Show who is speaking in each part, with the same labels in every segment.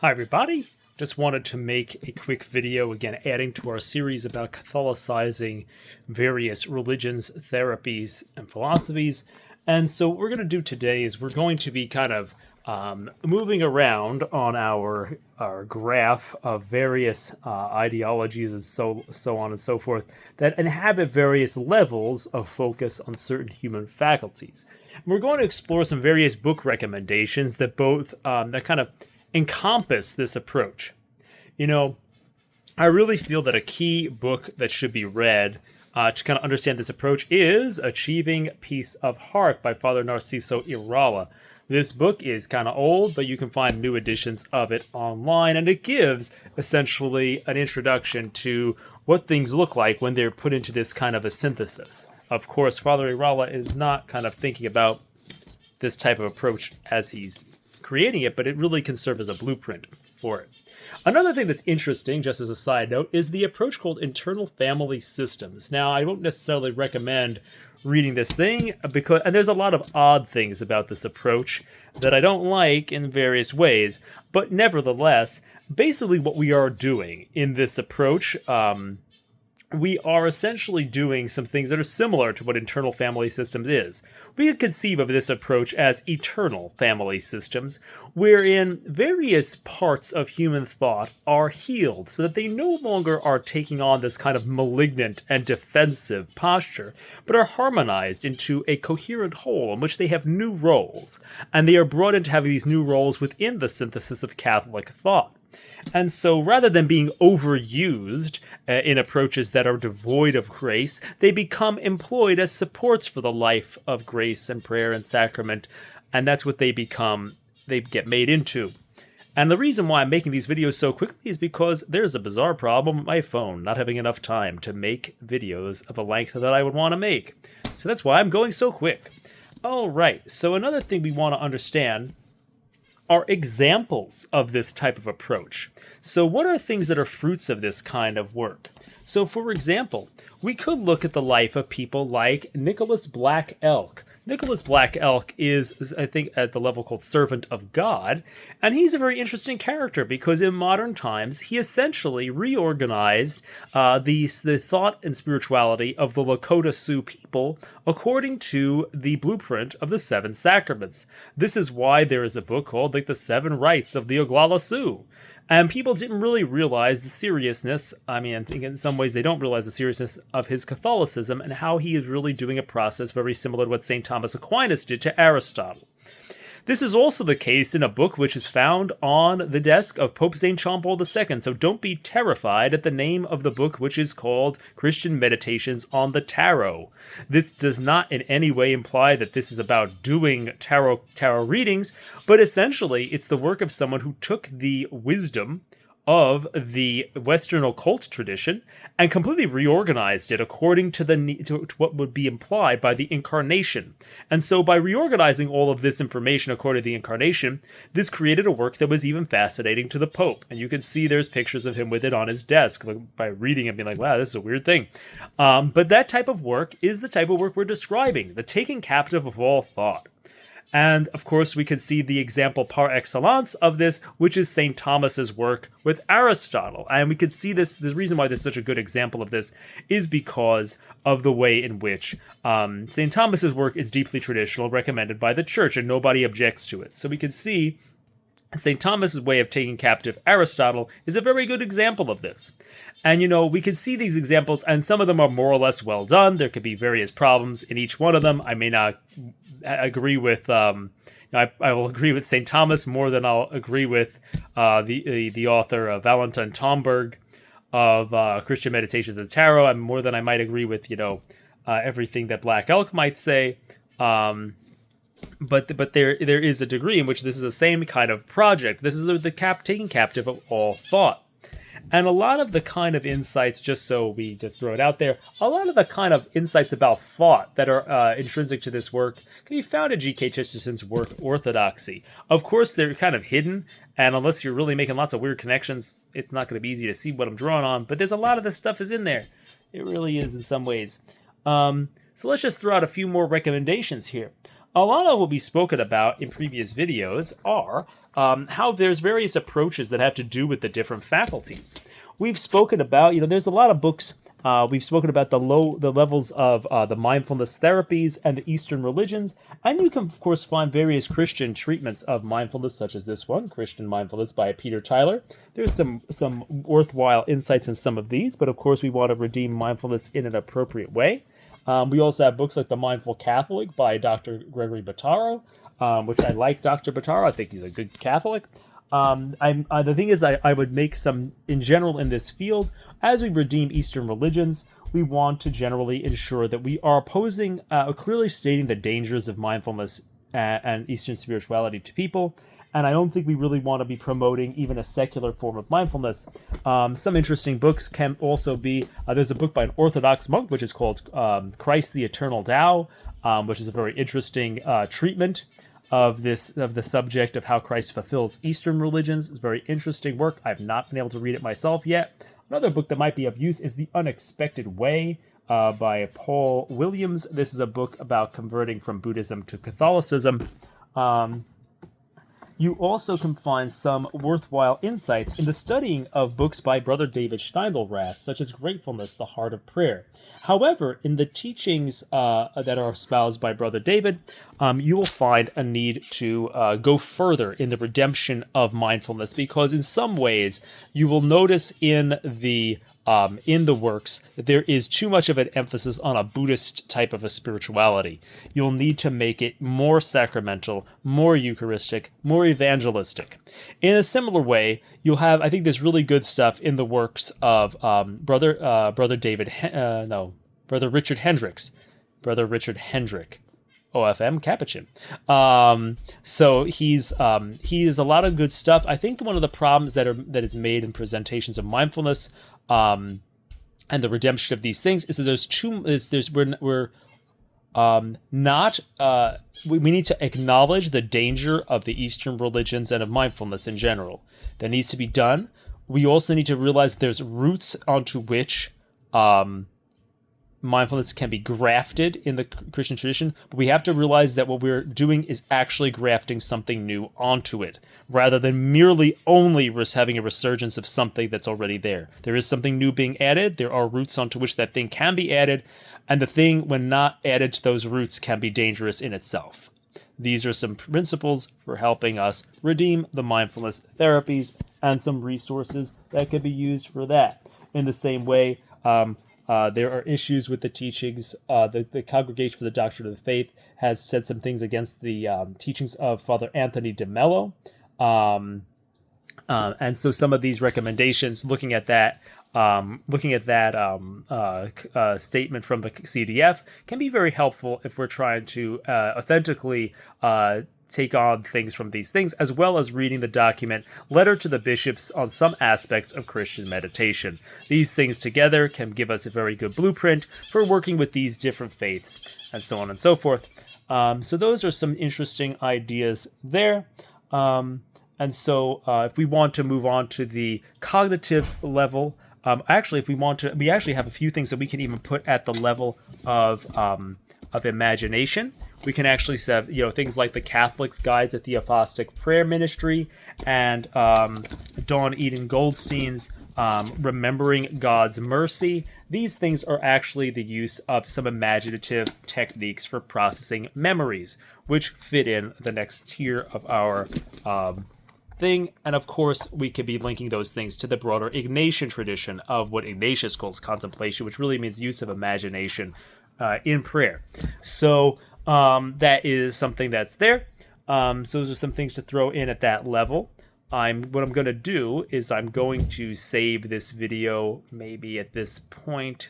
Speaker 1: Hi everybody, just wanted to make a quick video again adding to our series about Catholicizing various religions, therapies, and philosophies. And so what we're going to do today is we're going to be kind of moving around on our graph of various ideologies and so on and so forth that inhabit various levels of focus on certain human faculties. And we're going to explore some various book recommendations that both that kind of encompass this approach. You know, I really feel that a key book that should be read to kind of understand this approach is Achieving Peace of Heart by Father Narciso Irala. This book is kind of old, but you can find new editions of it online, and it gives essentially an introduction to what things look like when they're put into this kind of a synthesis. Of course, Father Irala is not kind of thinking about this type of approach as he's creating it, but it really can serve as a blueprint for it. Another thing that's interesting, just as a side note, is the approach called internal family systems. Now, I don't necessarily recommend reading this thing because, and there's a lot of odd things about this approach that I don't like in various ways, but nevertheless, basically what we are doing in this approach, we are essentially doing some things that are similar to what internal family systems is. We could conceive of this approach as eternal family systems, wherein various parts of human thought are healed so that they no longer are taking on this kind of malignant and defensive posture, but are harmonized into a coherent whole in which they have new roles, and they are brought into having these new roles within the synthesis of Catholic thought. And so rather than being overused in approaches that are devoid of grace, they become employed as supports for the life of grace and prayer and sacrament. And that's what they get made into. And the reason why I'm making these videos so quickly is because there's a bizarre problem with my phone not having enough time to make videos of a length that I would want to make. So that's why I'm going so quick. All right, so another thing we want to understand are examples of this type of approach. So what are things that are fruits of this kind of work? So for example, we could look at the life of people like Nicholas Black Elk. Nicholas Black Elk is, I think, at the level called Servant of God, and he's a very interesting character because in modern times, he essentially reorganized the thought and spirituality of the Lakota Sioux people according to the blueprint of the Seven Sacraments. This is why there is a book called like the Seven Rites of the Oglala Sioux. And people didn't really realize the seriousness, I think in some ways they don't realize the seriousness of his Catholicism and how he is really doing a process very similar to what St. Thomas Aquinas did to Aristotle. This is also the case in a book which is found on the desk of Pope St. John Paul II, so don't be terrified at the name of the book, which is called Christian Meditations on the Tarot. This does not in any way imply that this is about doing tarot readings, but essentially it's the work of someone who took the wisdom of the Western occult tradition and completely reorganized it according to to what would be implied by the incarnation. And so by reorganizing all of this information according to the incarnation, this created a work that was even fascinating to the Pope. And you can see there's pictures of him with it on his desk by reading it, being like, wow, this is a weird thing. But that type of work is the type of work we're describing, the taking captive of all thought. And, of course, we can see the example par excellence of this, which is St. Thomas's work with Aristotle. And we could see this, the reason why this is such a good example of this is because of the way in which St. Thomas's work is deeply traditional, recommended by the Church, and nobody objects to it. So we can see St. Thomas's way of taking captive Aristotle is a very good example of this. And, we can see these examples, and some of them are more or less well done. There could be various problems in each one of them. I may not agree with, I will agree with St. Thomas more than I'll agree with the author Valentin Tomberg of Christian Meditations of the Tarot, and more than I might agree with, everything that Black Elk might say. But there is a degree in which this is the same kind of project. This is the taking captive of all thought. And a lot of the kind of insights, just so we just throw it out there, a lot of the kind of insights about thought that are intrinsic to this work can be found in G.K. Chesterton's work, Orthodoxy. Of course, they're kind of hidden, and unless you're really making lots of weird connections, it's not going to be easy to see what I'm drawing on, but there's a lot of this stuff is in there. It really is in some ways. So let's just throw out a few more recommendations here. a lot of what we've spoken about in previous videos are how there's various approaches that have to do with the different faculties. We've spoken about, there's a lot of books. We've spoken about the levels of the mindfulness therapies and the Eastern religions, and you can of course find various Christian treatments of mindfulness, such as this one, Christian Mindfulness by Peter Tyler. There's some worthwhile insights in some of these, but of course we want to redeem mindfulness in an appropriate way. We also have books like The Mindful Catholic by Dr. Gregory Bottaro, which I like Dr. Bottaro. I think he's a good Catholic. The thing is, I would make some, in general in this field, as we redeem Eastern religions, we want to generally ensure that we are opposing, clearly stating the dangers of mindfulness and Eastern spirituality to people. And I don't think we really want to be promoting even a secular form of mindfulness. Some interesting books can also be, there's a book by an Orthodox monk, which is called Christ the Eternal Tao, which is a very interesting treatment of the subject of how Christ fulfills Eastern religions. It's a very interesting work. I've not been able to read it myself yet. Another book that might be of use is The Unexpected Way by Paul Williams. This is a book about converting from Buddhism to Catholicism. You also can find some worthwhile insights in the studying of books by Brother David Steindl-Rast, such as Gratefulness, the Heart of Prayer. However, in the teachings that are espoused by Brother David, you will find a need to go further in the redemption of mindfulness, because in some ways you will notice in the works that there is too much of an emphasis on a Buddhist type of a spirituality. You'll need to make it more sacramental, more Eucharistic, more evangelistic. In a similar way, you'll have, I think, there's really good stuff in the works of Brother Richard Hendricks, Brother Richard Hendrick, OFM Capuchin. So he is a lot of good stuff. I think one of the problems that is made in presentations of mindfulness and the redemption of these things is that we need to acknowledge the danger of the Eastern religions and of mindfulness in general. That needs to be done. We also need to realize there's roots onto which mindfulness can be grafted in the Christian tradition, but we have to realize that what we're doing is actually grafting something new onto it, rather than merely only having a resurgence of something that's already there. There is something new being added, there are roots onto which that thing can be added, and the thing, when not added to those roots, can be dangerous in itself. These are some principles for helping us redeem the mindfulness therapies, and some resources that could be used for that. In the same way, there are issues with the teachings. The Congregation for the Doctrine of the Faith has said some things against the teachings of Father Anthony de Mello. And so some of these recommendations, looking at that statement from the CDF, can be very helpful if we're trying to authentically take on things from these things, as well as reading the document Letter to the Bishops on Some Aspects of Christian Meditation. These things together can give us a very good blueprint for working with these different faiths, and so on and so forth. So those are some interesting ideas there. And so if we want to move on to the cognitive level, we actually have a few things that we can even put at the level of imagination. We can actually have, things like the Catholic's Guide to Theophostic Prayer Ministry and Dawn Eden Goldstein's Remembering God's Mercy. These things are actually the use of some imaginative techniques for processing memories, which fit in the next tier of our thing. And of course, we could be linking those things to the broader Ignatian tradition of what Ignatius calls contemplation, which really means use of imagination in prayer. So that is something that's there. So those are some things to throw in at that level. What I'm going to do is I'm going to save this video maybe at this point.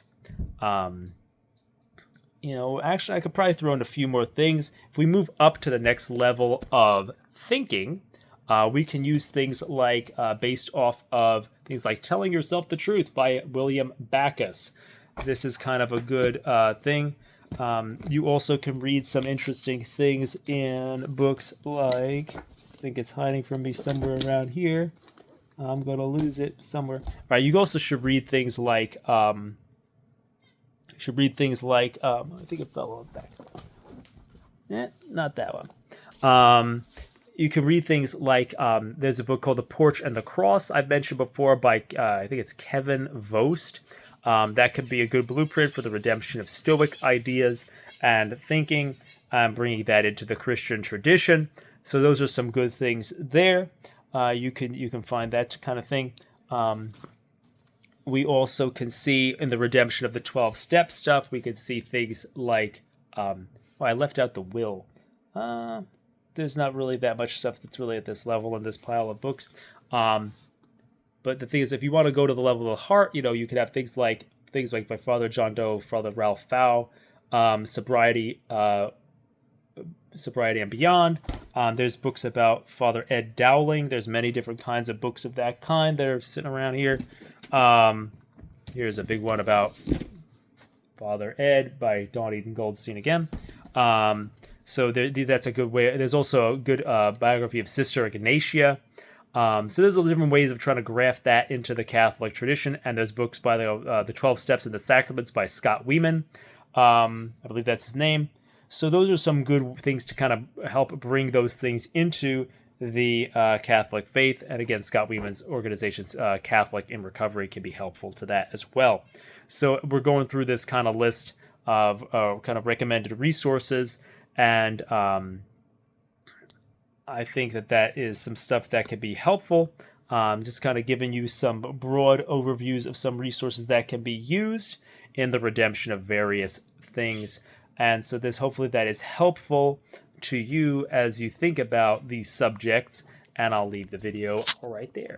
Speaker 1: Actually, I could probably throw in a few more things. If we move up to the next level of thinking, we can use things like, based off of things like Telling Yourself the Truth by William Backus. This is kind of a good thing. You also can read some interesting things in books like, I think it's hiding from me somewhere around here. I'm going to lose it somewhere. All right, you also should read things like, I think it fell on back. Not that one. You can read things like there's a book called The Porch and the Cross I've mentioned before by I think it's Kevin Vost. That could be a good blueprint for the redemption of Stoic ideas and thinking, bringing that into the Christian tradition. So those are some good things there. You can find that kind of thing. We also can see in the redemption of the 12 step stuff, we can see things like, I left out the will. There's not really that much stuff that's really at this level in this pile of books. But the thing is, if you want to go to the level of the heart, you could have things like by Father John Doe, Father Ralph Fow, sobriety and beyond. There's books about Father Ed Dowling. There's many different kinds of books of that kind that are sitting around here. Here's a big one about Father Ed by Dawn Eden Goldstein again. So that's a good way. There's also a good biography of Sister Ignatia. So there's different ways of trying to graft that into the Catholic tradition. And there's books by the 12 Steps and the Sacraments by Scott Wieman. I believe that's his name. So those are some good things to kind of help bring those things into the Catholic faith. And again, Scott Wieman's organization's Catholic in Recovery can be helpful to that as well. So we're going through this kind of list of kind of recommended resources. And I think that is some stuff that could be helpful. Just kind of giving you some broad overviews of some resources that can be used in the redemption of various things. And so hopefully that is helpful to you as you think about these subjects. And I'll leave the video right there.